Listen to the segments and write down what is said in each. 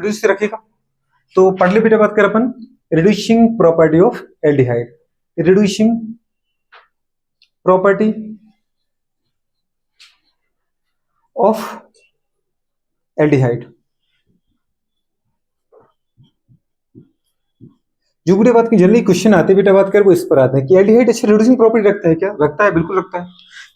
Reduce रखेगा। तो पढ़ ले बेटा बात कर अपन reducing property of aldehyde, reducing property of aldehyde. जो बेटा बात की जनरली क्वेश्चन आते हैं बेटा बात कर वो इस पर आते हैं कि एल्डिहाइड अच्छा रिड्यूसिंग प्रॉपर्टी रखता है क्या? रखता है, बिल्कुल रखता है,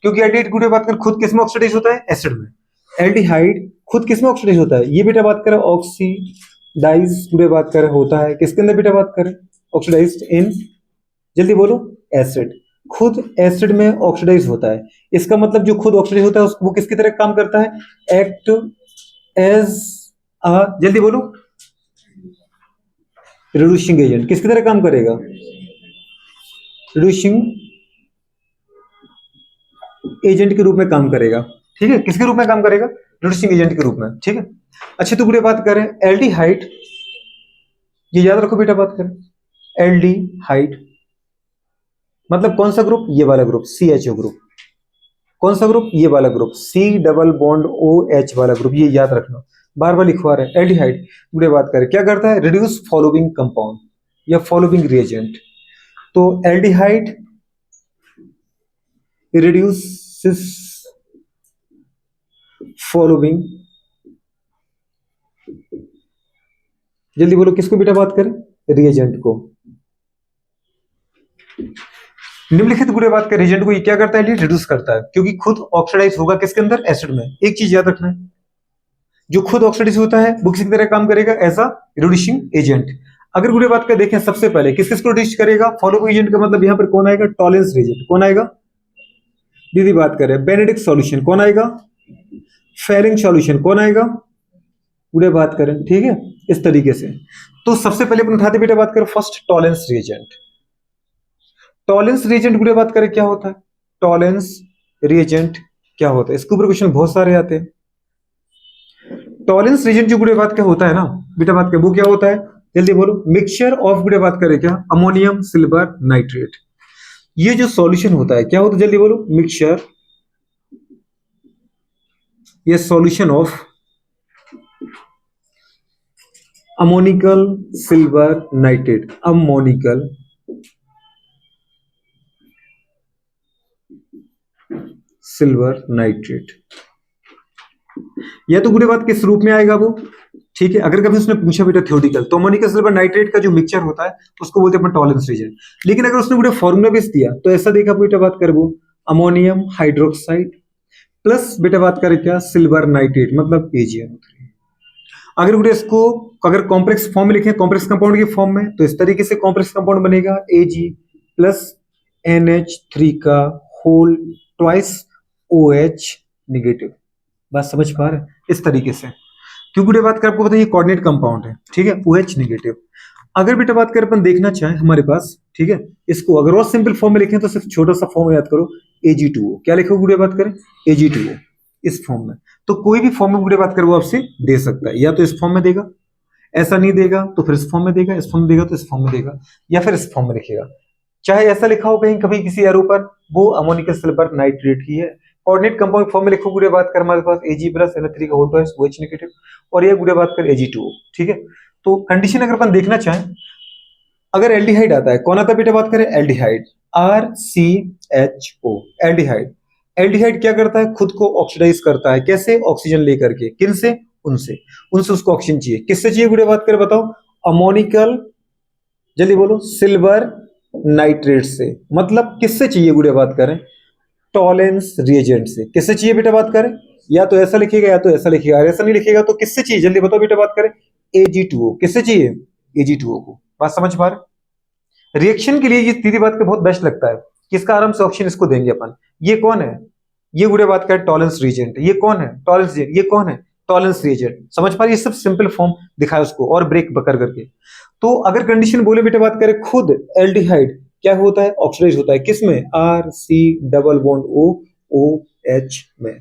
क्योंकि एल्डिहाइड बेटा बात कर खुद किस में ऑक्सीडाइज होता है? एसिड में। एल्डिहाइड खुद किस में ऑक्सीडाइज होता है? ये बेटा बात करें ऑक्सीडाइज बेटा बात करें होता है किसके अंदर बेटा बात करें? ऑक्सीडाइज्ड इन, जल्दी बोलो, एसिड। खुद एसिड में ऑक्सीडाइज होता है, इसका मतलब जो खुद ऑक्सीडाइज होता है वो किसकी तरह काम करता है? एक्ट एज अ, जल्दी बोलो, रिड्यूसिंग एजेंट। किसकी तरह काम करेगा? रिड्यूसिंग एजेंट के रूप में काम करेगा, ठीक है। किसके रूप में काम करेगा? रिड्यूसिंग एजेंट के रूप में, ठीक है। अच्छा तो बेटा बात करें एल्डिहाइड, ये याद रखो बेटा बात करें एल्डिहाइड मतलब कौन सा ग्रुप? ये वाला ग्रुप CHO ग्रुप। कौन सा ग्रुप? ये वाला group C double bond OH वाला ग्रुप, ये याद रखना, बार बार लिखवा रहे हैं। एल्डिहाइड बुरे बात करें क्या करता है? रिड्यूस फॉलोइंग कंपाउंड या फॉलोइंग रिएजेंट। तो एल्डिहाइड रिड्यूसेस फॉलोइंग, जल्दी बोलो किसको बेटा बात करें? रिएजेंट को। निम्नलिखित बुरे बात करें रिएजेंट को ये क्या करता है? रिड्यूस करता है, क्योंकि खुद ऑक्सीडाइज होगा किसके अंदर? एसिड में। एक चीज याद रखना है, जो खुद ऑक्सीडाइज होता है वो किसी तरह काम करेगा? As a reducing agent. अगर बुरे बात का देखें सबसे पहले किस किसको रिड्यूस करेगा? फॉलोइंग एजेंट का मतलब यहां पर कौन आएगा? Tollens reagent. कौन आएगा? दीदी बात करें बेनेडिक्ट सॉल्यूशन। कौन आएगा? फेरिंग सॉल्यूशन। कौन आएगा? बुरे बात करें, ठीक है, इस तरीके से। तो सबसे पहले अपन उठाते बेटा बात करें first Tollens reagent. Tollens reagent बुरे बात करें क्या होता है? टॉलेंस रिएजेंट क्या होता है? इसके ऊपर क्वेश्चन बहुत सारे आते हैं। टॉलेंस रिएजेंट जो बुरे बात क्या होता है ना बेटा बात करें वो क्या होता है? जल्दी बोलो, मिक्सचर ऑफ बुरे बात करें क्या? Ammonium silver nitrate. ये जो सॉल्यूशन होता है क्या होता है? जल्दी बोलो, मिक्सचर, ये solution of ammoniacal silver nitrate, ammoniacal silver nitrate. यह तो बुरे बात किस रूप में आएगा वो, ठीक है। अगर कभी उसने पूछा बेटा थ्योरेटिकल तो अमोनिकल सिल्वर नाइट्रेट का जो मिक्सचर होता है उसको बोलते हैं अपन टॉलेंस रिएजेंट। लेकिन अगर उसने बेटा फॉर्मूला बेस दिया तो ऐसा देखा बेटा बात कर वो अमोनियम हाइड्रोक्साइड प्लस बेटा बात करें क्या? सिल्वर नाइट्रेट मतलब AgNO3। अगर बेटा इसको अगर कॉम्प्लेक्स फॉर्म में लिखें, कॉम्प्लेक्स कंपाउंड के फॉर्म में, तो इस तरीके से कॉम्प्लेक्स कंपाउंड बनेगा Ag प्लस NH3 का होल ट्वाइस OH निगेटिव। बात समझ पा रहे हैं? इस तरीके से, क्योंकि बेटा बात कर आपको पता है ये कोऑर्डिनेट कंपाउंड है, ठीक है, OH निगेटिव। अगर बेटा बात कर अपन देखना चाहें हमारे पास, ठीक है, इसको अगर और सिंपल फॉर्म में लिखें तो सिर्फ छोटा सा फॉर्म याद करो Ag2O। क्या लिखोगे बेटा बात करें? Ag2O इस फॉर्म में। तो कोई भी फॉर्म में बेटा बात कर वो आपसे दे सकता है, या तो इस फॉर्म में देगा, ऐसा नहीं देगा तो फिर इस फॉर्म में देगा, इस फॉर्म में देगा तो इस फॉर्म में देगा, या फिर इस फॉर्म में लिखेगा। चाहे ऐसा लिखा हो कहीं कभी किसी एरो पर, वो अमोनियम सिल्वर नाइट्रेट ही है। कोऑर्डिनेट कंपाउंड फॉर्म में लिखो गुड़े बात कर हमारे पास Ag प्लस NH3 का होल ट्वाइस OH नेगेटिव, और ये गुड़े बात कर Ag2O, ठीक है। तो कंडीशन अगर अपन देखना चाहें, अगर एल्डिहाइड आता है, कौन आता है बेटा बात करें? Aldehyde, RCHO, aldehyde. एल्डिहाइड क्या करता है? खुद को ऑक्सीडाइज करता है, कैसे? ऑक्सीजन लेकर के। किन से? उनसे, उनसे उसको ऑक्सीजन चाहिए। किससे चाहिए गुड़े बात करें बताओ? अमोनिकल, जल्दी बोलो, सिल्वर नाइट्रेट से। मतलब किससे चाहिए गुड़े बात करें? टॉलेंस रिएजेंट से। किससे चाहिए बेटा बात करें? या तो ऐसा लिखेगा या तो ऐसा लिखेगा, ऐसा नहीं लिखेगा तो किससे चाहिए? जल्दी बताओ बेटा बात करें। Ag2O। किससे चाहिए? Ag2O को। बात समझ पा रहे? रिएक्शन के लिए ये सीधी बात का बहुत बेस्ट लगता है कि इसका आराम से ऑप्शन इसको देंगे अपन। ये कौन है? ये गुड़े बात करें टॉलेंस रिएजेंट। ये कौन है? Tollens reagent. ये कौन है? Tollens reagent. समझ पा रहे? ये सब सिंपल फॉर्म दिखाया उसको और ब्रेक कर करके। तो अगर कंडीशन बोले बेटा बात करें, खुद एल्डिहाइड क्या होता है? ऑक्सीडाइज होता है। किसमें? RC डबल बॉन्ड OH में।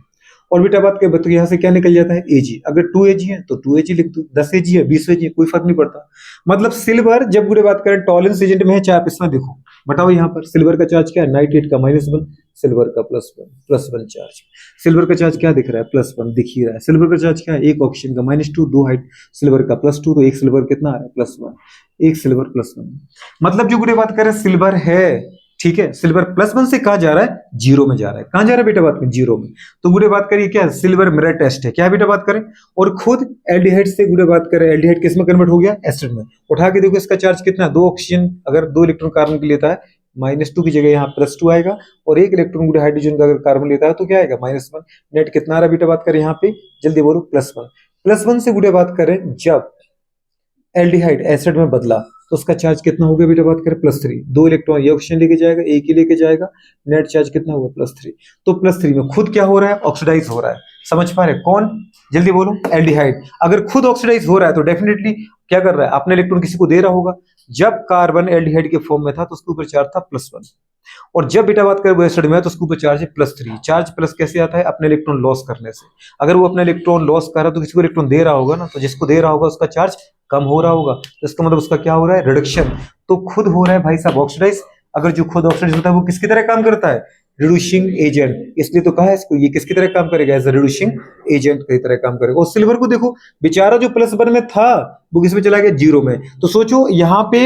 और बेटा बात करें तो यहां से क्या निकल जाता है? Ag। अगर 2Ag है तो 2Ag लिख दो, 10Ag है 20Ag है, कोई फर्क नहीं पड़ता। मतलब सिल्वर जब बुरे बात करें टॉलेंस एजेंट में है, चाहे आप इसमें देखो, बताओ यहाँ पर सिल्वर का चार्ज क्या है? नाइट्रेट का -1, सिल्वर का +1 चार्ज। सिल्वर का चार्ज क्या दिख रहा है, +1 दिख ही रहा है। सिल्वर का चार्ज क्या है, एक ऑक्सीजन का -2, दो हाइट सिल्वर का +2, तो एक सिल्वर कितना आ रहा है, +1, एक सिल्वर +1। मतलब जो गुड़े बात कर रहे हैं सिल्वर है, ठीक है, सिल्वर +1 से कहा जा रहा है, जीरो में जा रहा है। कहां जा रहा है बेटा बात में, जीरो में। तो गुड़े बात करिए क्या, सिल्वर मिरर टेस्ट है, क्या बेटा बात करें। और खुद एल्डिहाइड से गुड़े बात करें, एल्डिहाइड किस में कन्वर्ट हो गया, एसिड में। उठा के देखो इसका चार्ज कितना, दो ऑक्सीजन अगर 2 इलेक्ट्रॉन कार्बन के लेता है, -2 की जगह यहाँ +2 आएगा, और एक इलेक्ट्रॉन गुड़े हाइड्रोजन का अगर कार्बन लेता है तो क्या आएगा, -1। नेट कितना आ रहा है बेटा बात करें यहाँ पे, जल्दी बोलो, +1। +1 से गुड़े बात करें, जब एल्डिहाइड एसिड में बदला तो उसका चार्ज कितना हो गया बेटा बात करें, +3। दो इलेक्ट्रॉन ये ऑक्सीजन लेके जाएगा, एक ही लेके जाएगा, नेट चार्ज कितना हुआ, +3। तो +3 में खुद क्या हो रहा है, ऑक्सीडाइज हो रहा है। समझ पा रहे कौन, जल्दी बोलो, एल्डिहाइड। अगर खुद ऑक्सीडाइज हो रहा है तो डेफिनेटली क्या कर रहा है, अपने इलेक्ट्रॉन किसी को दे रहा होगा। जब कार्बन एल्डिहाइड के फॉर्म में था तो उसके ऊपर चार्ज था +1, और जब बेटा बात करें वो एसिड में है तो उसके ऊपर चार्ज है +3। चार्ज प्लस कैसे आता है, अपने इलेक्ट्रॉन लॉस करने से। अगर वो अपने इलेक्ट्रॉन लॉस कर रहा है तो किसी को इलेक्ट्रॉन दे रहा होगा ना, तो जिसको दे रहा होगा उसका चार्ज कम हो रहा होगा, तो इसका मतलब उसका क्या हो रहा है, रिडक्शन। तो खुद हो रहा है भाई साहब ऑक्सीडाइज। अगर जो खुद ऑक्सीडाइज होता है वो किसकी तरह काम करता है, रिड्यूसिंग एजेंट। इसलिए तो कहा है इसको, ये किसकी तरह काम करेगा, एज अ रिड्यूसिंग एजेंट की तरह काम करेगा। और सिल्वर को देखो बेचारा जो +1 में था वो किस में चला गया, जीरो में। तो सोचो यहाँ पे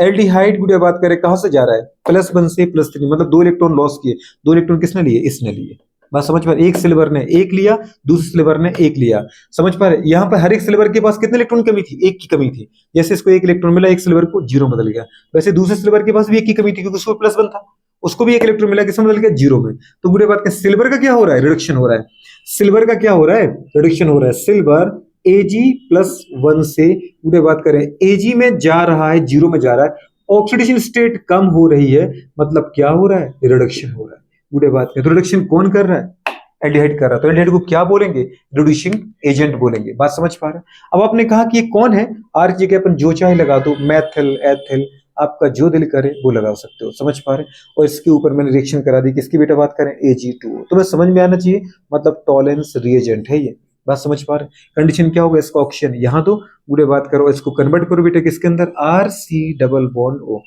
एल्डिहाइड गुड़िया बात करें कहां से जा रहा है, +1 से +3, मतलब 2 इलेक्ट्रॉन लॉस किए। 2 इलेक्ट्रॉन किसने लिए, इसने लिए। बात समझ पा रहे, एक सिल्वर ने एक लिया, दूसरे सिल्वर ने एक लिया। समझ पा रहे, यहाँ पर हर एक सिल्वर के पास कितने इलेक्ट्रॉन कमी थी, एक की कमी थी। जैसे इसको एक इलेक्ट्रॉन मिला, एक सिल्वर को जीरो बदल गया। वैसे दूसरे सिल्वर के पास भी एक की कमी थी क्योंकि उसको +1 था, उसको भी एक इलेक्ट्रॉन मिला, किसमें बदल गया, जीरो में। तो बुरे बात का सिल्वर का क्या हो रहा है, रिडक्शन हो रहा है। सिल्वर का क्या हो रहा है, रिडक्शन हो रहा है। सिल्वर Ag+1 से बुरे बात करें Ag में जा रहा है, जीरो में जा रहा है, ऑक्सीडेशन स्टेट कम हो रही है, मतलब क्या हो रहा है, रिडक्शन हो रहा है। बुरे बात करें तो रिडक्शन कौन कर रहा है, एल्डिहाइड कर रहा है। तो एल्डिहाइड को क्या बोलेंगे, रिड्यूसिंग एजेंट बोलेंगे। बात समझ पा रहे हैं। अब आपने कहा कि ये कौन है, आर की जगह अपन जो चाहे लगा दो, मैथिल, एथिल, आपका जो दिल करे वो लगा सकते हो। समझ पा रहे हैं। और इसके ऊपर मैंने रिएक्शन करा दी, किसकी बेटा बात करें, Ag2। तो मैं समझ में आना चाहिए, मतलब टॉलेंस रिएजेंट है ये। बात समझ पा रहे हैं। कंडीशन क्या होगा, इसका ऑक्सीजन यहाँ दो, गुड़े बात करो, इसको कन्वर्ट करो बेटा किसके अंदर, RC+O।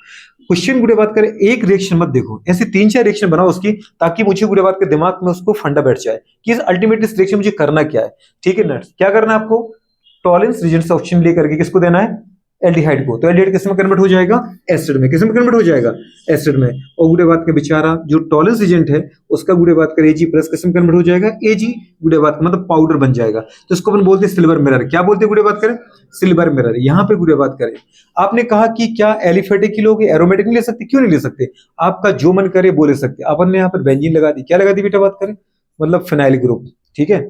क्वेश्चन गुड़े बात करें, एक रिएक्शन मत देखो, ऐसे 3-4 रिएक्शन बनाओ उसकी, ताकि मुझे गुड़े बात के दिमाग में उसको फंडा बैठ जाए कि अल्टीमेटली इस रिएक्शन मुझे करना क्या है। ठीक है ना, क्या करना है आपको, टॉलेंस रिएजेंट से ऑप्शन लेकर के किसको देना है, एल्डिहाइड को। तो एल्डिहाइड किस में कन्वर्ट हो जाएगा, एसिड में। किस में कन्वर्ट हो जाएगा, एसिड में। और गुड़े बात के बेचारा जो टॉलेंस एजेंट है उसका गुड़े बात कर Ag+ किस में कन्वर्ट हो जाएगा, Ag गुड़े बात मतलब पाउडर बन जाएगा। तो इसको अपन बोलते हैं सिल्वर मिरर। क्या बोलते हैं गुड़े बात करें, सिल्वर मिरर। यहाँ पे गुड़े बात करें, आपने कहा कि क्या एलिफेटिक ही लोगे, एरोमेटिक नहीं ले सकते, क्यों नहीं ले सकते, आपका जो मन करे वो ले सकते। अपन ने यहाँ पर बेंजीन लगा दी, क्या लगा दी बेटा बात करें, मतलब फिनाइल ग्रुप। ठीक है,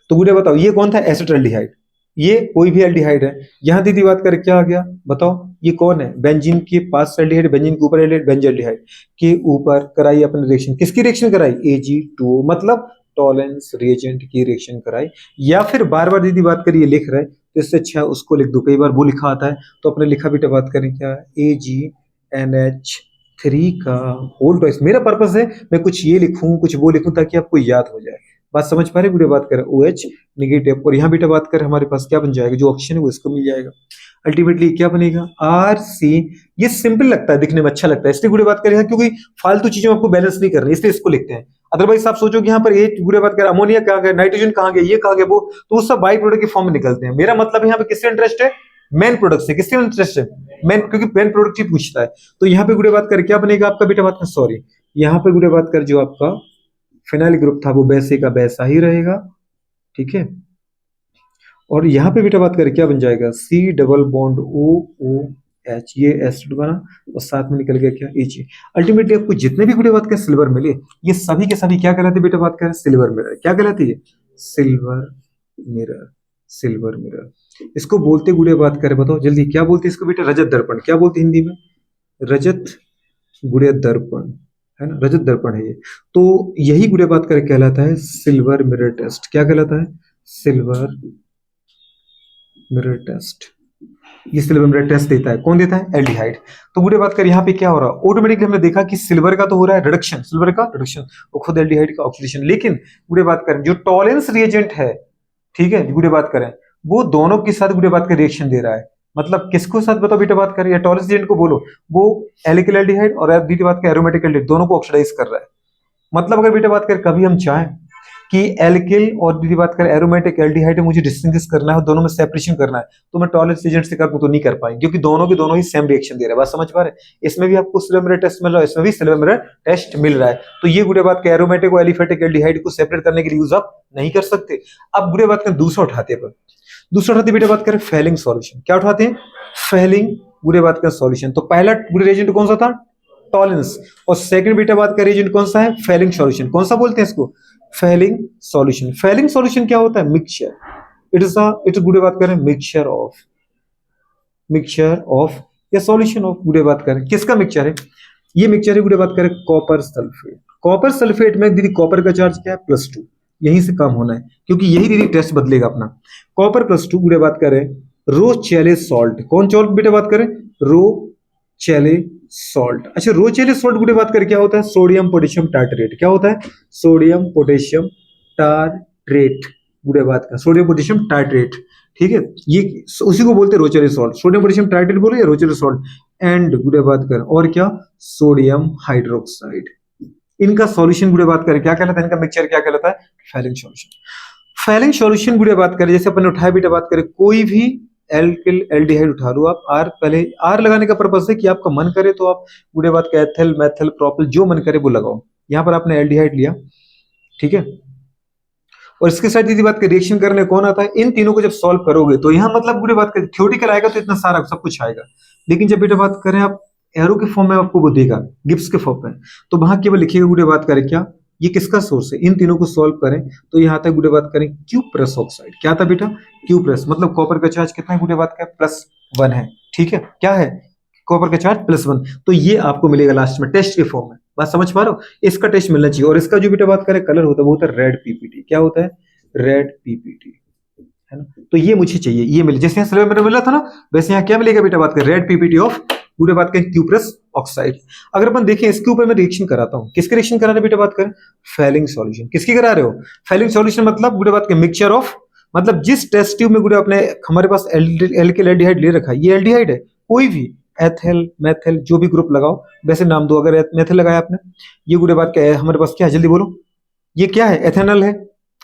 तो गुड़े बताओ ये कौन था, एसिटाल्डिहाइड। ये कोई भी एल्डिहाइड है। यहां दीदी बात करें क्या आ गया, बताओ ये कौन है, बेंजीन के पास एल्डिहाइड, बेंजीन के ऊपर एल्डिहाइड, बेंजल्डिहाइड के ऊपर कराई अपने रिएक्शन। किसकी रिएक्शन कराई, Ag2, मतलब टॉलेंस रिएजेंट की रिएक्शन कराई। या फिर बार बार दीदी बात करिए लिख रहे तो इससे अच्छा उसको लिख दो, कई बार वो लिखा आता है तो अपने लिखा बेटा बात करें क्या, AgNH3 का होल ट्वाइस। मेरा पर्पस है मैं कुछ ये लिखूं कुछ वो लिखूं ताकि आपको याद हो जाए। बात समझ पा रहे, बुरे बात करें OH नेगेटिव, और यहाँ बेटा बात करें हमारे पास क्या बन जाएगा, जो ऑक्सीजन है वो इसको मिल जाएगा। अल्टीमेटली क्या बनेगा, RC। ये सिंपल लगता है, दिखने में अच्छा लगता है, इसलिए बुरे बात करें क्योंकि फालतू चीजों आपको बैलेंस नहीं करनी, इसलिए इसको लिखते हैं। अदरवाइज आप सोचो कि यहाँ पर एक बुरे बात करें अमोनिया कहाँ गया, नाइट्रोजन कहाँ गया, ये कहाँ गया, वो तो सब बाई प्रोडक्ट के फॉर्म में निकलते हैं। मेरा मतलब यहाँ पे किससे इंटरेस्ट है, मेन प्रोडक्ट से। किससे इंटरेस्ट है, मेन, क्योंकि मेन प्रोडक्ट ही पूछता है। तो यहाँ पे बुरे बात करें क्या बनेगा आपका बेटा बात, सॉरी यहाँ पे बुरे बात कर जो आपका फिनाइल ग्रुप था वो वैसे का वैसा ही रहेगा। ठीक है, और यहां पे बेटा बात करें क्या बन जाएगा, C+OOH, ये एसिड बना और साथ में निकल गया क्या, Ag। अल्टीमेटली आपको जितने भी गुड़े बात करें सिल्वर मिले, ये सभी के सभी क्या कहलाते बेटा बात करें, सिल्वर मिरर। क्या कहलाती है, सिल्वर मिरर, सिल्वर मिरर। इसको बोलते गुड़े बात करें, बताओ जल्दी क्या बोलते हैं इसको बेटा, रजत दर्पण। क्या बोलते हैं हिंदी में, रजत गुड़े दर्पण, है ना, रजत दर्पण है ये। तो यही गुड़े बात करें कहलाता है सिल्वर मिरर टेस्ट। क्या कहलाता है, सिल्वर मिरर टेस्ट। ये सिल्वर मिरर टेस्ट देता है, कौन देता है, एल्डिहाइड। तो बुरे बात कर यहाँ पे क्या हो रहा है, ऑटोमेटिकली हमने देखा कि सिल्वर का तो हो रहा है रिडक्शन, सिल्वर का रिडक्शन, और खुद एल्डिहाइड का ऑक्सीडेशन। लेकिन बुरे बात करें जो टॉलेंस रिएजेंट है, ठीक है, बुरे बात करें वो दोनों के साथ बुरे बात का रिएक्शन दे रहा है। मतलब किसको साथ बताओ बेटा बात कर रही है, टॉलेस्ट एजेंट को बोलो, वो एल्किल एल्डिहाइड और दूसरी बात का एरोमेटिक एल्डिहाइड दोनों को ऑक्सीडाइज कर रहा है। मतलब अगर बेटा बात करें कभी हम चाहें कि एल्किल और दूसरी बात करें एरोमेटिक एल्डिहाइड में मुझे डिस्टिंग्विश करना है और दोनों में सेपरेशन करना है, तो मैं टॉलेस्ट एजेंट से कर तो नहीं कर पाएंगे, क्योंकि दोनों के दोनों ही सेम रिएक्शन दे रहे हैं। बात समझ पा रहे हैं? इसमें भी आपको सिलेबस टेस्ट मिल रहा है, इसमें भी सिलेबस टेस्ट मिल रहा है। तो ये गुड़े बात के एरोमेटिक और एलिफेटिक एल्डिहाइड को सेपरेट करने के लिए यूज आप नहीं कर सकते। अब गुड़े बात करें दूसरा उठाते हैं, दूसरा उठाते बेटा बात करें फेलिंग सॉल्यूशन। क्या उठाते हैं? फेलिंग गुड़े बात का सॉल्यूशन। तो पहला गुड़े रिएजेंट कौन सा था? टॉलेंस। और सेकंड बेटा बात का रिएजेंट कौन सा है? Fehling solution. कौन सा बोलते हैं इसको? Fehling solution. फेलिंग सॉल्यूशन क्या होता है? मिक्सचर। इट इज गुड़े बात करें मिक्सचर ऑफ या सॉल्यूशन ऑफ। गुड़े बात करें किसका मिक्सचर है? ये मिक्सचर है गुड़े बात करें कॉपर सल्फेट। कॉपर सल्फेट में दीदी कॉपर का चार्ज क्या है? +2। यहीं से काम होना है, क्योंकि यही दीदी टेस्ट बदलेगा अपना। कॉपर +2 गुड़े बात करें रो चेले सॉल्ट। कौन सॉल्ट बेटा बात करें? रो चेले सॉल्ट। अच्छा, रो चेले सॉल्ट गुड़े बात करें क्या होता है? Sodium potassium tartrate. क्या होता है? Sodium potassium tartrate. गुड़े बात का सोडियम पोटेशियम टार्टरेट। ठीक है, ये उसी को बोलते हैं रोचेले सॉल्ट। सोडियम पोटेशियम टार्टरेट बोलो या रोचेले सॉल्ट। एंड गुड़े बात कर और क्या? Sodium hydroxide. इनका सॉल्यूशन गुड़े बात करें क्या कहलाता है? इनका मिक्सचर क्या कहलाता है? Fehling solution. फेलिंग सॉल्यूशन गुड़े बात करें, जैसे अपन ने उठाया बेटा बात करें कोई भी एल्किल एल्डिहाइड उठा लो आप, आर पहले आर लगाने का पर्पस है कि आपका मन करे तो आप गुड़े बात का एथिल मेथिल प्रोपिल जो मन करे वो लगाओ। यहां पर आपने एल्डिहाइड लिया, ठीक है, और इसके साथ यदि बात का रिएक्शन करने कौन आता है? इन तीनों को जब सॉल्व करोगे तो यहां मतलब गुड़े बात करें थ्योरेटिकल आएगा तो इतना सारा सब कुछ आएगा, लेकिन जब बेटा बात करें आप एरो के फॉर्म में आपको वो देगा, गिब्स के फॉर्म में, तो वहां केवल लिखिएगा गुड़े बात करें क्या ये किसका सोर्स है। इन तीनों को सॉल्व करें तो यहाँ तक गुड़े बात करें क्यूप्रस ऑक्साइड। क्या था बेटा? क्यूप्रस। मतलब कॉपर का चार्ज कितना है गुड़े बात का? +1 है। ठीक है, क्या है? कॉपर का चार्ज +1। तो ये आपको मिलेगा लास्ट में टेस्ट के फॉर्म में। बात समझ पा रहे हो? इसका टेस्ट मिलना चाहिए। और इसका जो बेटा बात करें कलर होता है वो होता है रेड पीपीटी। क्या होता है? रेड पीपीटी, है ना। तो ये मुझे चाहिए, ये मिले जैसे यहाँ सिलेबस में मिला था ना, वैसे यहाँ क्या मिलेगा बेटा बात करें? रेड पीपीटी ऑफ गुड़े बात करें क्यूप्रस ऑक्साइड। अगर अपन देखें इसके ऊपर मैं रिएक्शन कराता हूं, किसके रिएक्शन करा रहे बेटा बात करें? Fehling solution. किसकी करा रहे हो? Fehling solution. मतलब गुड़े बात के मिक्सचर ऑफ, मतलब जिस टेस्ट ट्यूब में गुड़े अपने हमारे पास एल्किल एल्डिहाइड ले रखा है, ये एल्डिहाइड है, कोई भी एथिल मेथिल जो भी ग्रुप लगाओ, वैसे नाम दो। अगर मेथिल लगाया आपने, ये गुड़े बात का हमारे पास क्या है? जल्दी बोलो, ये क्या है? एथेनॉल है।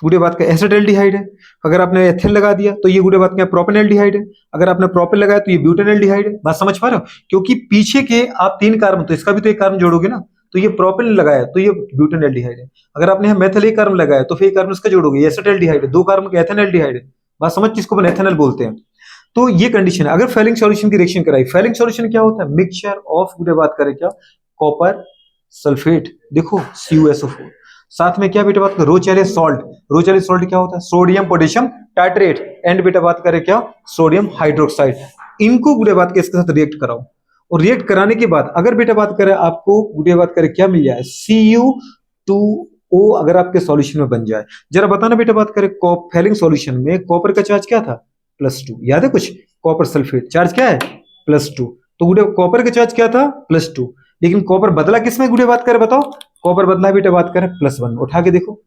गुड़े बात का एसिटाल्डिहाइड है। अगर आपने एथिल लगा दिया तो ये गुड़े बात का प्रोपेनल्डिहाइड है। अगर आपने प्रोपेन लगाया तो ये ब्यूटेनल्डिहाइड है। बात समझ पा रहे हो? क्योंकि पीछे के आप 3 कार्बन, तो इसका भी तो एक कार्बन जोड़ोगे ना, तो ये प्रोपेन लगाया तो ये ब्यूटेनल्डिहाइड है। अगर आपने यहाँ मेथिल एक कार्बन लगाया तो फिर एक कार्बन इसका जोड़ोगे, ये एसिटाल्डिहाइड है। 2 कार्बन का एथेनल्डिहाइड है। बात समझ, जिसको अपन एथेनॉल बोलते हैं। तो ये कंडीशन है। अगर फेलिंग सॉल्यूशन की रिएक्शन कराई, फेलिंग सॉल्यूशन क्या होता है? मिक्सचर ऑफ गुड़े बात करें क्या? कॉपर सल्फेट, देखो CuSO4, साथ में क्या बेटा बात करें? रोचेले सॉल्ट। रोचेले सॉल्ट क्या होता है? Sodium potassium tartrate. एंड बेटा बात करें क्या? Sodium hydroxide. इनको गुड़े बात के इसके साथ रिएक्ट कराओ, और रिएक्ट कराने के बाद अगर बेटा बात करें आपको गुड़े बात करें क्या मिल जाए? Cu2O अगर आपके सॉल्यूशन में बन जाए। जरा बताना बेटा बात करें फेलिंग सॉल्यूशन में कॉपर का चार्ज क्या था? +2। याद है कुछ? कॉपर सल्फेट चार्ज क्या है? +2। तो गुड़े कॉपर का चार्ज क्या था? +2। लेकिन कॉपर बदला किसमें गुड़े बात करें? बताओ। कॉपर बदला बेटा बात करें +1। उठा के देखो,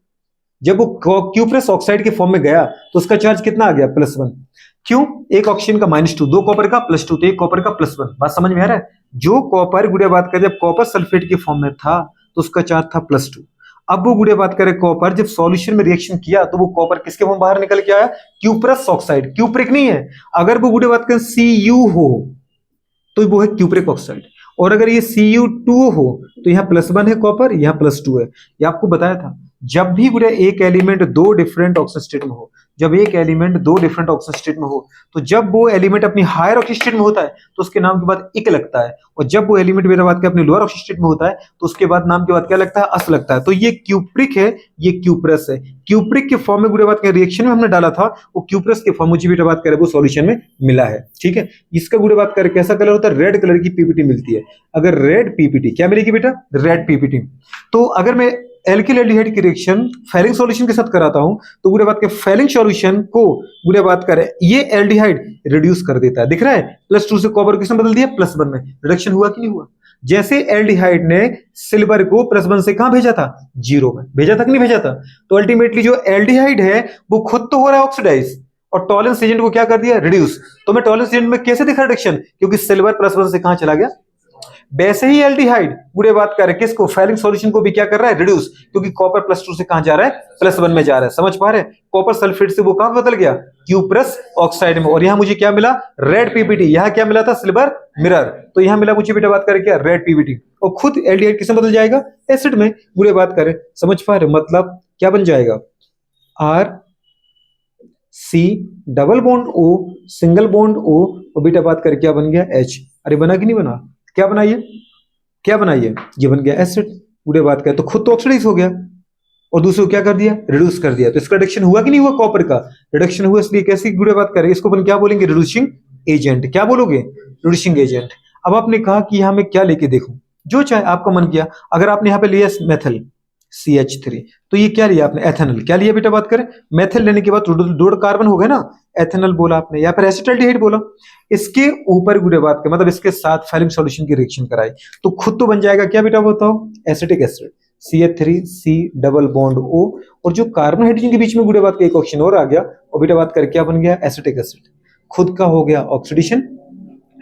जब वो क्यूप्रस ऑक्साइड के फॉर्म में गया तो उसका चार्ज कितना आ गया? +1। क्यों? एक ऑक्सीजन का -2, 2 कॉपर का +2, तो एक कॉपर का +1। बात समझ में आ रहा है? जो कॉपर गुड़े बात करें जब कॉपर सल्फेट के फॉर्म में था तो उसका चार्ज था +2। अब वो गुड़े बात करें कॉपर जब सॉल्यूशन में रिएक्शन किया तो वो कॉपर किसके फॉर्म बाहर निकल के आया? Cuprous oxide. क्यूप्रिक नहीं है। अगर वो गुड़े बात करें Cu हो तो वो है क्यूप्रिक ऑक्साइड, और अगर ये Cu2 हो तो यहाँ +1 है कॉपर, यहाँ +2 है। ये आपको बताया था। जब भी गुड़े एक एलिमेंट 2 डिफरेंट ऑक्सीजन स्टेट में हो, जब एक एलिमेंट 2 डिफरेंट ऑक्सीजन स्टेट में हो, तो जब वो एलिमेंट अपनी हायर ऑक्सीजन स्टेट में होता है तो उसके नाम के बाद इक लगता है, और जब वो एलिमेंट मेरा बात के अपनी लोअर ऑक्सीजन स्टेट में होता है तो उसके बाद नाम के बाद क्या लगता है? अस लगता है। तो ये क्यूप्रिक है, ये क्यूप्रस है। क्यूप्रिक के फॉर्म में गुड़े बात के रिएक्शन में हमने डाला था, वो क्यूप्रस के फॉर्म मुझे बेटा बात करे वो सॉल्यूशन में मिला है। ठीक है, इसका गुड़े बात करे कैसा कलर होता है? रेड कलर की पीपीटी मिलती है। अगर रेड पीपीटी क्या मिलेगी बेटा? Red PPT. तो अगर मैं एल्किल एल्डिहाइड की रिएक्शन फेलिंग सॉल्यूशन के साथ कराता हूं तो गुड़े बात के फेलिंग सॉल्यूशन को गुड़े बात करे ये एल्डिहाइड रिड्यूस कर देता है। दिख रहा है? +2 से कॉपर किसने बदल दिया? +1 में। रिडक्शन हुआ कि नहीं हुआ? जैसे एल्डिहाइड ने सिल्वर को +1 से कहां भेजा था? 0 में भेजा था कि नहीं भेजा था? तो अल्टीमेटली जो एल्डिहाइड है वो खुद तो हो रहा है ऑक्सीडाइज, और टॉलेंस एजेंट को क्या कर दिया, रिड्यूस। तो मैं टॉलेंस एजेंट में कैसे दिखा रिडक्शन, क्योंकि सिल्वर +1 से कहां चला गया। वैसे ही एल्डिहाइड बुरे बात कर रहे हैं किसको, फैलिंग सॉल्यूशन को भी क्या कर रहा है, रिड्यूस, क्योंकि कॉपर +2 से कहां जा रहा है, +1 में जा रहा है। समझ पा रहे हैं, कॉपर सल्फेट से वो कहां बदल गया, क्यूप्रस ऑक्साइड में। और यहां मुझे क्या मिला, रेड पीपीटी। यहां क्या मिला था, सिल्वर मिरर। तो यहां मिला मुझे बेटा बात करें क्या, रेड पीपीटी। और खुद एल्डिहाइड किसमें बदल जाएगा, एसिड में। बुरे बात करें, समझ पा रहे, मतलब क्या बन जाएगा, R C double bond O single bond O, और बेटा बात करें क्या बन गया, एच। अरे बना कि नहीं बना, क्या बना ये, क्या बना ये बन गया एसिड। पूरे बात करें तो खुद तो ऑक्सीडाइज हो गया और दूसरे को क्या कर दिया, रिड्यूस कर दिया। तो इसका रिडक्शन हुआ कि नहीं हुआ, कॉपर का रिडक्शन हुआ। इसलिए कैसी बुरे बात करें, इसको अपन क्या बोलेंगे, रिड्यूसिंग एजेंट। क्या बोलोगे, रिड्यूसिंग एजेंट। अब आपने कहा कि यहां मैं क्या लेके देखूं, जो चाहे आपका मन किया। अगर आपने यहाँ पे लिया मेथल CH3, तो ये क्या लिया आपने, एथेनॉल। क्या लिया बेटा बात करें, मेथल लेने के बाद दो कार्बन हो गए ना, एथेनॉल बोला आपने, या फिर एसिटाल्डिहाइड बोला। इसके ऊपर बुरे बात कर, मतलब इसके साथ फैलिंग सॉल्यूशन की रिएक्शन कराई, तो खुद तो बन जाएगा क्या बेटा बताओ, acetic acid, CH3C double bond O। और जो कार्बन हाइड्रोजन के बीच में बुरे बात का एक ऑप्शन और आ गया, और बेटा बात कर क्या बन गया, एसिटिक एसिड। खुद का हो गया ऑक्सीडेशन,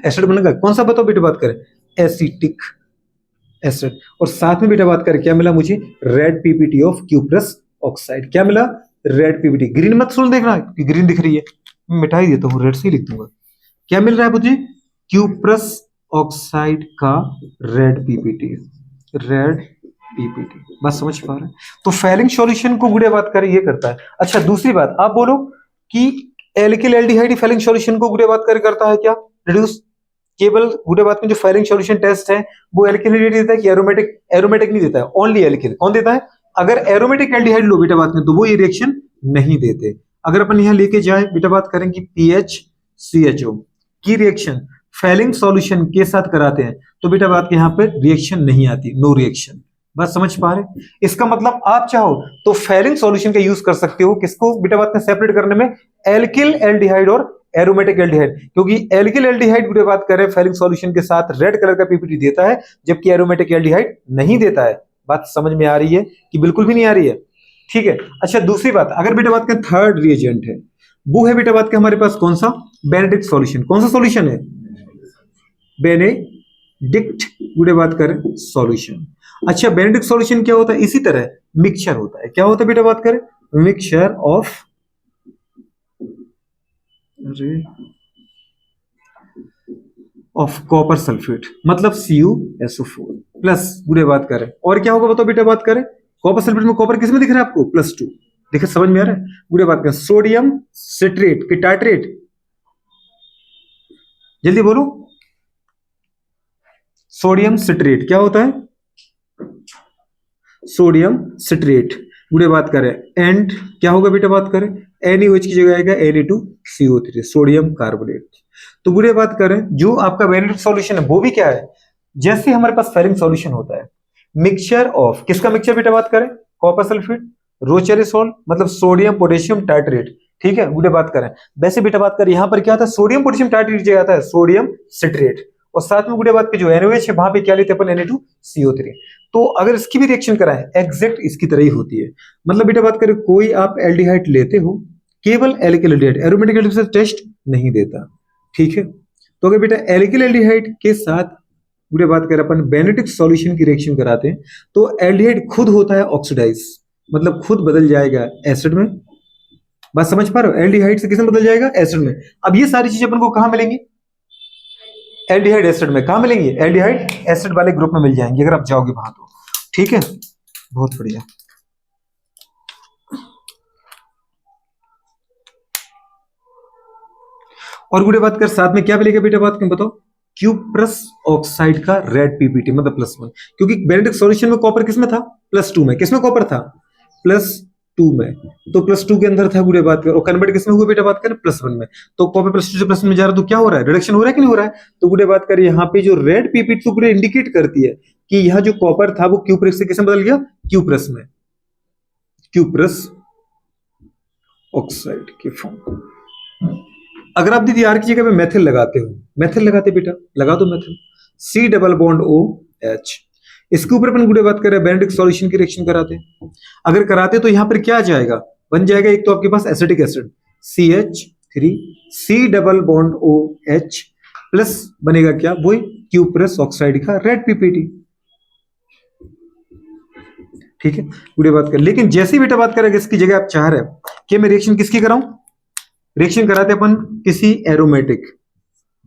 एसिड बन गया। कौन सा बताओ बेटा बात करें, एसिटिक एसिड। और साथ में बेटा बात करें क्या मिला मुझे, red PPT of cuprous oxide. क्या मिला, रेड पीपीटी। ग्रीन मत सुन देखना कि ग्रीन दिख रही है, मैं मिटाई देता हूं, रेड से ही लिख दूंगा। क्या मिल रहा है मुझे, क्यूप्रस ऑक्साइड का रेड पीपीटी, रेड पीपीटी। बस समझ पा रहे हैं। तो फैलिंग सॉल्यूशन को गुड़े बात करें ये करता है। अच्छा दूसरी बात आप बोलो कि एल्किल एल्डिहाइड फैलिंग सॉल्यूशन को गुड़े बात करता है क्या, रिड्यूस। केवल गुड़े बात में जो फैलिंग सॉल्यूशन टेस्ट है वो एल्किल देता है कि एरोमेटिक, एरोमेटिक नहीं देता है, ओनली एल्किल। कौन देता है, अगर एरोमेटिक एल्डिहाइड लो बेटा बात में तो वो ये रिएक्शन नहीं देते। अगर अपन यहां लेके जाए बेटा बात करें कि PHCHO की रिएक्शन फैलिंग सॉल्यूशन के साथ कराते हैं, तो बेटा बात के यहां पर रिएक्शन नहीं आती, नो रिएक्शन। बस समझ पा रहे, इसका मतलब आप चाहो तो फैलिंग सॉल्यूशन का यूज कर सकते हो किसको बेटा बात में सेपरेट करने में, एल्किल एल्डिहाइड और एरोमेटिक एल्डिहाइड। क्योंकि एल्किल एल्डिहाइड बुरे बात करें फैलिंग सॉल्यूशन के साथ रेड कलर का पीपीटी देता है, जबकि एरोमेटिक एल्डिहाइड नहीं देता है। बात समझ में आ रही है कि बिल्कुल भी नहीं आ रही है, ठीक है। अच्छा दूसरी बात, अगर बेटा बात करें थर्ड रिएजेंट है, वो है बेटा बात के हमारे पास कौन सा, बेनेडिक्ट सॉल्यूशन। कौन सा सॉल्यूशन है, बेनेडिक्ट बुरे बात करें सॉल्यूशन। अच्छा बेनेडिक्ट सॉल्यूशन क्या होता है, इसी तरह मिक्सचर होता है। क्या होता है बेटा बात करें, मिक्सचर ऑफ कॉपर सल्फेट, मतलब CuSO4 प्लस बुरे बात करें। और क्या होगा बताओ बेटा बात करें, कॉपर सल्फेट में कॉपर किसमें दिख रहा है आपको, +2। देखिए समझ में आ रहा है, बुरे बात करें। सोडियम सिट्रेट की टाइट्रेट, जल्दी बोलो, सोडियम सिट्रेट क्या होता है, सोडियम सिट्रेट बुरे बात करें। एंड क्या होगा बेटा बात करें, NaOH की जगह आएगा Na2CO3, सोडियम कार्बोनेट। तो बुरे बात करें जो आपका बेनेडिक्ट सॉल्यूशन है वो भी क्या है, जैसे हमारे पास फैलिंग सॉल्यूशन होता है, मिक्सचर ऑफ किसका मिक्सचर बेटा बात करें, कॉपर सल्फेट, रोचेरिसोल मतलब सोडियम पोटेशियम टाइट्रेट, ठीक है। बुरे बात करें वैसे बेटा बात करें यहां पर क्या था, सोडियम पोटेशियम टाइट्रेट जगह आता है सोडियम सिट्रेट, और साथ में बुरे बात के जो NaOH है वहां पे क्या लेते हैं अपन, Na2CO3। तो अगर इसकी भी रिएक्शन कराएं एग्जैक्ट इसकी तरह ही होती है। मतलब बेटा बात करें कोई आप एल्डिहाइड लेते हो, केवल एल्किल एल्डिहाइड, एरोमेटिक एल्डिहाइड से टेस्ट नहीं देता, ठीक है। तो अगर बेटा एल्किल एल्डिहाइड के साथ पूरे बात करें अपन बेनेडिक्ट सॉल्यूशन की रिएक्शन कराते हैं, तो एल्डिहाइड खुद होता है ऑक्सीडाइज, मतलब खुद बदल जाएगा एसिड में। बात समझ पा रहे हो, एल्डिहाइड से किसमें बदल जाएगा, एसिड में। अब ये सारी चीजें अपन को कहां मिलेंगी, एल्डिहाइड एसिड में। कहां मिलेंगे, एल्डिहाइड एसिड वाले ग्रुप में मिल जाएंगे अगर आप जाओगे वहां तो, ठीक है। बहुत बढ़िया। और बुरे बात कर साथ में क्या मिलेगा बेटा बात कर बताओ, क्यूप्रस ऑक्साइड का रेड पीपीटी मतलब +1, क्योंकि बेनेडिक्ट सॉल्यूशन में कॉपर किसमें था, +2 में। किसमें कॉपर था, +2 में। तो +2 के अंदर था बुरे बात कर, और कन्वर्ट किसमें हुआ बेटा बात कर, +1 में। तो कॉपर +2 से +1 में जा रहा है, तो क्या हो रहा है, रिडक्शन हो रहा है कि नहीं हो रहा है। तो बुरे बात कर यहाँ पे जो रेड पीपीटी तो पूरे इंडिकेट करती है कि यहाँ जो कॉपर था वो क्यूप्रस से किसमें बदल गया, क्यूप्रस में, क्यूप्रस ऑक्साइड के फॉर्म। अगर आप दीदी आर की जगह पे मेथिल लगाते हो, मेथिल लगाते बेटा, लगा दो methyl, C double bond OH। इसके ऊपर अपन गुड़े बात कर रहे हैं बेनेडिक्ट सॉल्यूशन की रिएक्शन कराते हैं। अगर कराते तो यहां पर क्या आ जाएगा, बन जाएगा एक तो आपके पास acetic acid 3 C double bond OH plus बनेगा क्या, वही क्यूप्रस ऑक्साइड का रेड पीपीटी। ठीक है, पूरी बात कर। लेकिन जैसी बेटा बात करेंगे इसकी जगह आप चाह रहे हो कि मैं रिएक्शन किसकी कराऊं, रिएक्शन कराते अपन किसी एरोमेटिक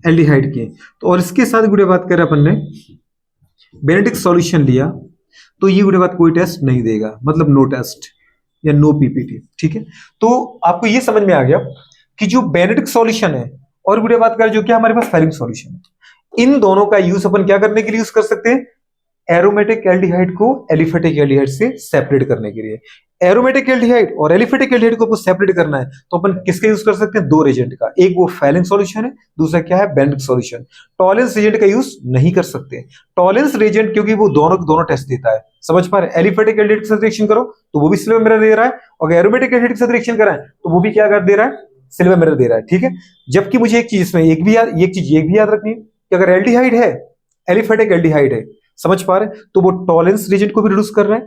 एल्डिहाइड की, तो और इसके साथ गुड़े बात करें अपन ने बेनेडिक्ट सॉल्यूशन लिया, तो ये गुड़े बात कोई टेस्ट नहीं देगा, मतलब नो टेस्ट या नो पीपीटी। ठीक है, तो आपको ये समझ में आ गया कि जो बेनेडिक्ट सॉल्यूशन है और गुड़े बात करें जो कि हमारे पास फेरिंग सॉल्यूशन है, इन दोनों का यूज अपन क्या करने के लिए यूज कर सकते हैं, एरोमेटिक एल्डिहाइड को एलिफेटिक एल्डिहाइड से सेपरेट करने के लिए। एरोमेटिक एल्डिहाइड और एलिफेटिक एल्डिहाइड को सेपरेट करना है तो अपन किसका यूज कर सकते हैं, दो रेजेंट का, एक वो फैलिंग सॉल्यूशन है, दूसरा क्या है, बेनेडिक्ट सॉल्यूशन। टॉलेंस रेजेंट का यूज नहीं कर सकते। टॉलेंस रेजेंट क्योंकि वो दोनों टेस्ट देता है, समझ पा रहे, एलिफेटिक एल्डिहाइड के साथ रिएक्शन करो तो वो भी सिल्वर मिरर दे रहा है, और एरोमेटिक एल्डिहाइड के साथ रिएक्शन कराएं तो वो भी क्या कर दे रहा है, सिल्वर मिरर दे रहा है। ठीक है, जबकि मुझे एक चीज इसमें एक चीज भी याद रखनी है कि अगर एल्डिहाइड है, एलिफेटिक एल्डिहाइड है, समझ पा रहे, तो वो टॉलेंस रीजन को भी रिड्यूस कर रहा है,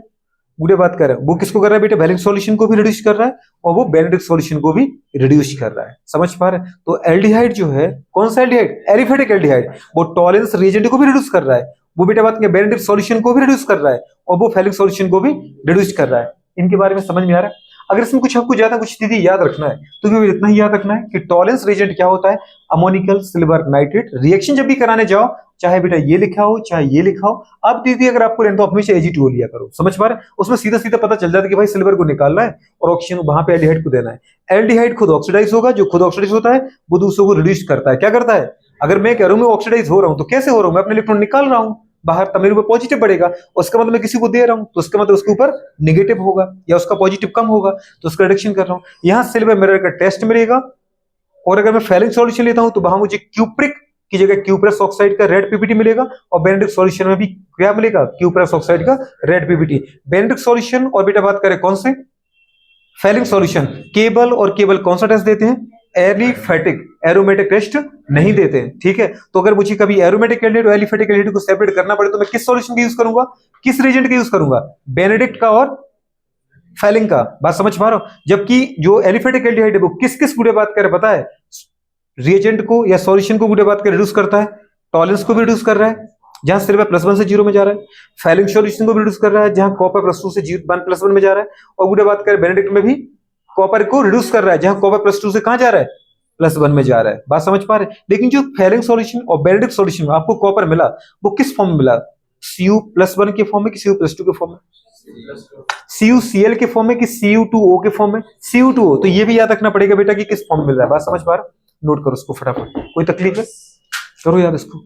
गुड़े बात कर रहा है, वो किसको कर रहा है बेटा, वैलेंस सॉल्यूशन को भी रिड्यूस कर रहा है, और वो बेनेडिक्ट सॉल्यूशन को भी रिड्यूस कर रहा है, समझ पा रहे। तो एल्डिहाइड जो है, कौन सा एल्डिहाइड, एलिफेटिक एल्डिहाइड, वो टॉलेंस रीजन को भी रिड्यूस कर रहा है, वो बेटा बात करें बेनेडिक्ट सॉल्यूशन को भी रिड्यूस कर रहा है, और वो फैलिक सॉल्यूशन को भी रिड्यूस कर रहा है। इनके बारे में समझ में आ रहा है। अगर इसमें कुछ आपको ज्यादा कुछ चीजें याद रखना है तो इतना ही याद रखना है कि टॉलेंस रेजेंट क्या होता है, अमोनिकल सिल्वर नाइट्रेट। रिएक्शन जब भी कराने जाओ, चाहे बेटा ये लिखा हो चाहे ये लिखा हो, अब दीदी अगर आपको लेना तो हमेशा Ag2O लिया करो, समझ पा रहे, उसमें सीधा सीधा पता चल जाता है कि भाई सिल्वर को निकालना है और ऑक्सीजन वहां पे एल्डिहाइड को देना है। एल्डिहाइड खुद ऑक्सीडाइज होगा, जो खुद ऑक्सीडाइज होता है वो दूसरों को रिड्यूस करता है। क्या करता है, अगर मैं कह रहा हूं मैं ऑक्सीडाइज हो रहा हूं तो कैसे हो रहा हूं, मैं अपने इलेक्ट्रॉन निकाल रहा हूं बाहर, तब मेरे ऊपर पॉजिटिव बढ़ेगा, उसका मतलब मैं किसी को दे रहा हूं तो उसका मतलब उसके ऊपर नेगेटिव होगा या उसका पॉजिटिव कम होगा, तो उसका रिडक्शन कर रहा हूं। यहां सिल्वर मिरर का टेस्ट मिलेगा, और अगर मैं फैलिक सॉल्यूशन लेता हूं तो वहां मुझे क्यूप्रिक की जगह क्यूप्रस ऑक्साइड का रेड पीपीटी मिलेगा, और बेनेडिक्ट सॉल्यूशन में भी क्या मिलेगा, क्यूप्रस ऑक्साइड का रेड पीपीटी। बेनेडिक्ट सॉल्यूशन और बेटा बात करें कौन से, फैलिक सॉल्यूशन, केवल और केवल कौन सा टेस्ट देते हैं, एलिफेटिक, एरोमेटिक टेस्ट नहीं देते हैं। ठीक है, तो अगर मुझे कभी एरोमेटिक एल्डिहाइड और एलिफेटिक एल्डिहाइड को सेपरेट करना पड़े तो मैं किस सॉल्यूशन का यूज करूंगा, किस रेजेंट का यूज करूंगा, बेनेडिक्ट का और फैलिंग का। बात समझ पा रहा हूं। जबकि जो एलिफेटिक एल्डिहाइड है वो किस किस गुड़े बात करे पता है, रिएजेंट को या सॉल्यूशन को गुड़े बात कर रिड्यूस करता है, टॉलेंस को भी रिड्यूस कर रहा है जहां सिल्वर +1 से 0 में जा रहा है, फैलिंग सॉल्यूशन को भी रिड्यूस कर रहा है जहां कॉपर +2 से 1 में जा रहा है, और गुड़े बात करें बेनेडिक्ट में भी कॉपर को रिड्यूस कर रहा है जहां कॉपर +2 से कहां जा रहा है, +1 में जा रहा है। बात समझ पा रहे। लेकिन जो फैलिंग सॉल्यूशन और बेनेडिक्ट सॉल्यूशन में आपको कॉपर मिला वो किस फॉर्म में मिला, Cu+1 के फॉर्म में कि Cu+2 के फॉर्म में, CuCl के फॉर्म में कि Cu2O के फॉर्म में, Cu2O। तो ये भी याद रखना पड़ेगा बेटा कि किस फॉर्म में मिल रहा है। बात समझ पा रहे, नोट करो उसको फटाफट। कोई तकलीफ है, करो याद इसको।